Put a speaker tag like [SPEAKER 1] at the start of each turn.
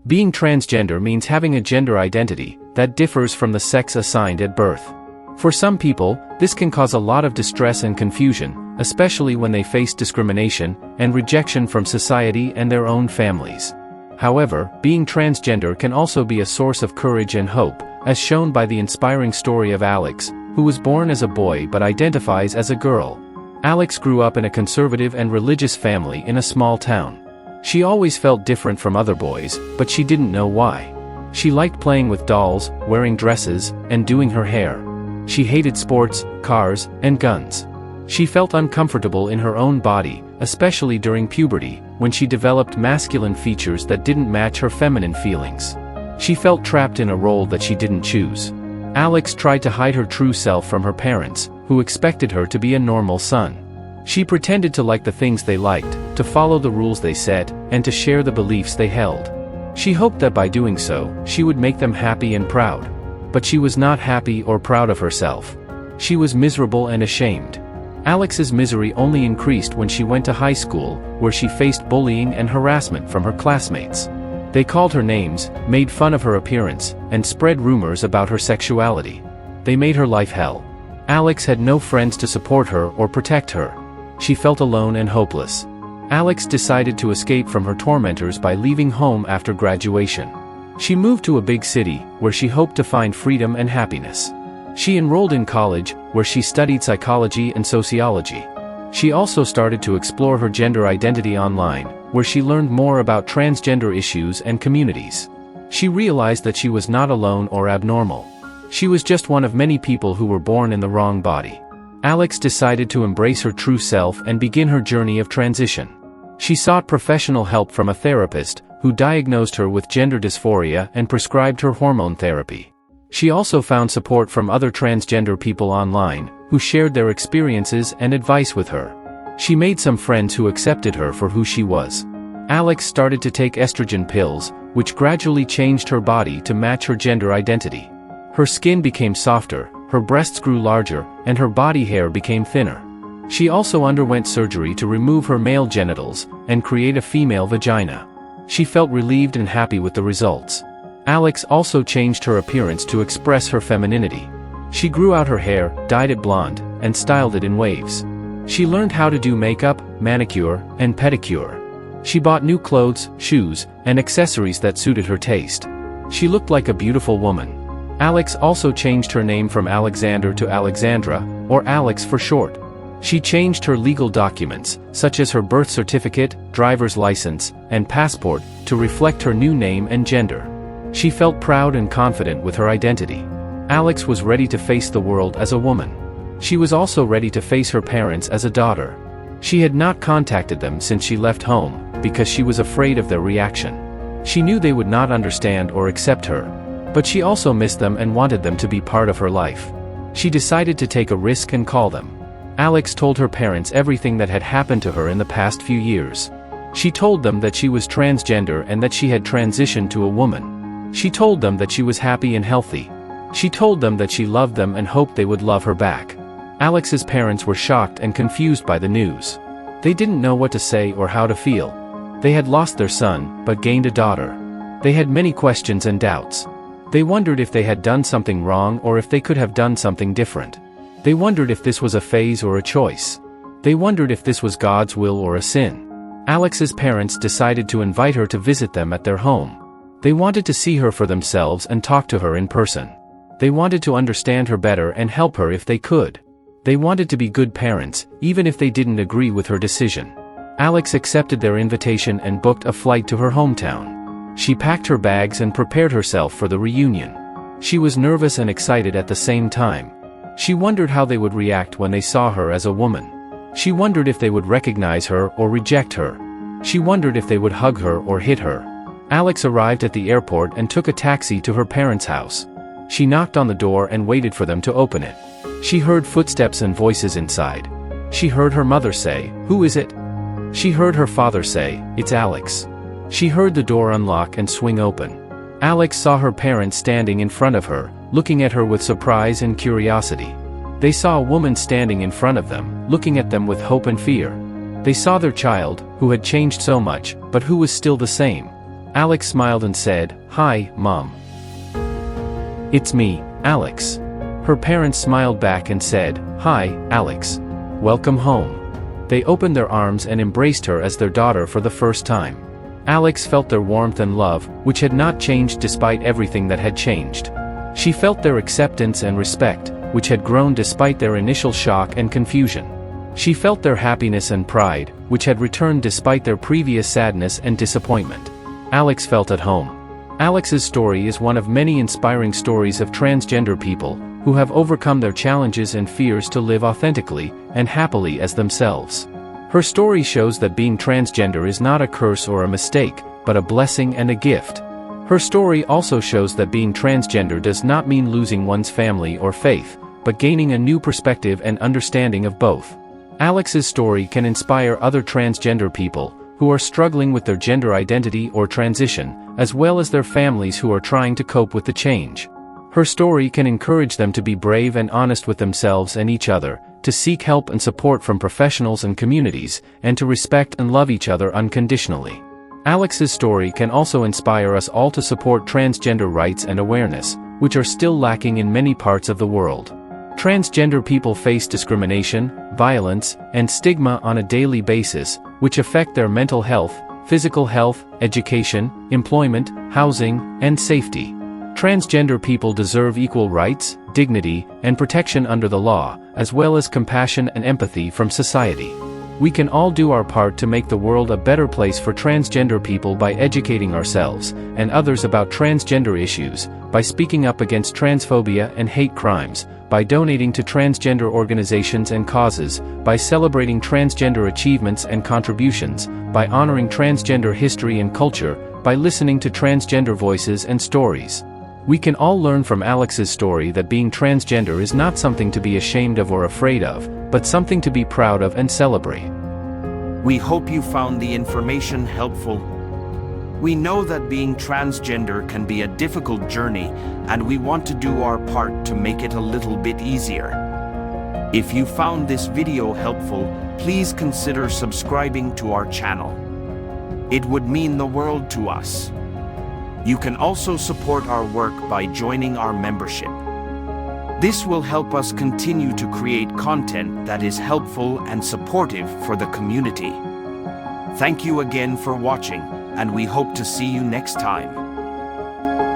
[SPEAKER 1] Being transgender means having a gender identity that differs from the sex assigned at birth. For some people, this can cause a lot of distress and confusion, especially when they face discrimination and rejection from society and their own families. However, being transgender can also be a source of courage and hope, as shown by the inspiring story of Alex, who was born as a boy but identifies as a girl. Alex grew up in a conservative and religious family in a small town. She always felt different from other boys, but she didn't know why. She liked playing with dolls, wearing dresses, and doing her hair. She hated sports, cars, and guns. She felt uncomfortable in her own body, especially during puberty, when she developed masculine features that didn't match her feminine feelings. She felt trapped in a role that she didn't choose. Alex tried to hide her true self from her parents, who expected her to be a normal son. She pretended to like the things they liked, to follow the rules they set, and to share the beliefs they held. She hoped that by doing so, she would make them happy and proud. But she was not happy or proud of herself. She was miserable and ashamed. Alex's misery only increased when she went to high school, where she faced bullying and harassment from her classmates. They called her names, made fun of her appearance, and spread rumors about her sexuality. They made her life hell. Alex had no friends to support her or protect her. She felt alone and hopeless. Alex decided to escape from her tormentors by leaving home after graduation. She moved to a big city, where she hoped to find freedom and happiness. She enrolled in college, where she studied psychology and sociology. She also started to explore her gender identity online, where she learned more about transgender issues and communities. She realized that she was not alone or abnormal. She was just one of many people who were born in the wrong body. Alex decided to embrace her true self and begin her journey of transition. She sought professional help from a therapist, who diagnosed her with gender dysphoria and prescribed her hormone therapy. She also found support from other transgender people online, who shared their experiences and advice with her. She made some friends who accepted her for who she was. Alex started to take estrogen pills, which gradually changed her body to match her gender identity. Her skin became softer, her breasts grew larger, and her body hair became thinner. She also underwent surgery to remove her male genitals and create a female vagina. She felt relieved and happy with the results. Alex also changed her appearance to express her femininity. She grew out her hair, dyed it blonde, and styled it in waves. She learned how to do makeup, manicure, and pedicure. She bought new clothes, shoes, and accessories that suited her taste. She looked like a beautiful woman. Alex also changed her name from Alexander to Alexandra, or Alex for short. She changed her legal documents, such as her birth certificate, driver's license, and passport, to reflect her new name and gender. She felt proud and confident with her identity. Alex was ready to face the world as a woman. She was also ready to face her parents as a daughter. She had not contacted them since she left home, because she was afraid of their reaction. She knew they would not understand or accept her. But she also missed them and wanted them to be part of her life. She decided to take a risk and call them. Alex told her parents everything that had happened to her in the past few years. She told them that she was transgender and that she had transitioned to a woman. She told them that she was happy and healthy. She told them that she loved them and hoped they would love her back. Alex's parents were shocked and confused by the news. They didn't know what to say or how to feel. They had lost their son, but gained a daughter. They had many questions and doubts. They wondered if they had done something wrong or if they could have done something different. They wondered if this was a phase or a choice. They wondered if this was God's will or a sin. Alex's parents decided to invite her to visit them at their home. They wanted to see her for themselves and talk to her in person. They wanted to understand her better and help her if they could. They wanted to be good parents, even if they didn't agree with her decision. Alex accepted their invitation and booked a flight to her hometown. She packed her bags and prepared herself for the reunion. She was nervous and excited at the same time. She wondered how they would react when they saw her as a woman. She wondered if they would recognize her or reject her. She wondered if they would hug her or hit her. Alex arrived at the airport and took a taxi to her parents' house. She knocked on the door and waited for them to open it. She heard footsteps and voices inside. She heard her mother say, "Who is it?" She heard her father say, "It's Alex." She heard the door unlock and swing open. Alex saw her parents standing in front of her, looking at her with surprise and curiosity. They saw a woman standing in front of them, looking at them with hope and fear. They saw their child, who had changed so much, but who was still the same. Alex smiled and said, "Hi, Mom. It's me, Alex." Her parents smiled back and said, "Hi, Alex. Welcome home." They opened their arms and embraced her as their daughter for the first time. Alex felt their warmth and love, which had not changed despite everything that had changed. She felt their acceptance and respect, which had grown despite their initial shock and confusion. She felt their happiness and pride, which had returned despite their previous sadness and disappointment. Alex felt at home. Alex's story is one of many inspiring stories of transgender people who have overcome their challenges and fears to live authentically and happily as themselves. Her story shows that being transgender is not a curse or a mistake, but a blessing and a gift. Her story also shows that being transgender does not mean losing one's family or faith, but gaining a new perspective and understanding of both. Alex's story can inspire other transgender people who are struggling with their gender identity or transition, as well as their families who are trying to cope with the change. Her story can encourage them to be brave and honest with themselves and each other, to seek help and support from professionals and communities, and to respect and love each other unconditionally. Alex's story can also inspire us all to support transgender rights and awareness, which are still lacking in many parts of the world. Transgender people face discrimination, violence, and stigma on a daily basis, which affect their mental health, physical health, education, employment, housing, and safety. Transgender people deserve equal rights, dignity, and protection under the law, as well as compassion and empathy from society. We can all do our part to make the world a better place for transgender people by educating ourselves and others about transgender issues, by speaking up against transphobia and hate crimes, by donating to transgender organizations and causes, by celebrating transgender achievements and contributions, by honoring transgender history and culture, by listening to transgender voices and stories. We can all learn from Alex's story that being transgender is not something to be ashamed of or afraid of, but something to be proud of and celebrate.
[SPEAKER 2] We hope you found the information helpful. We know that being transgender can be a difficult journey, and we want to do our part to make it a little bit easier. If you found this video helpful, please consider subscribing to our channel. It would mean the world to us. You can also support our work by joining our membership. This will help us continue to create content that is helpful and supportive for the community. Thank you again for watching, and we hope to see you next time.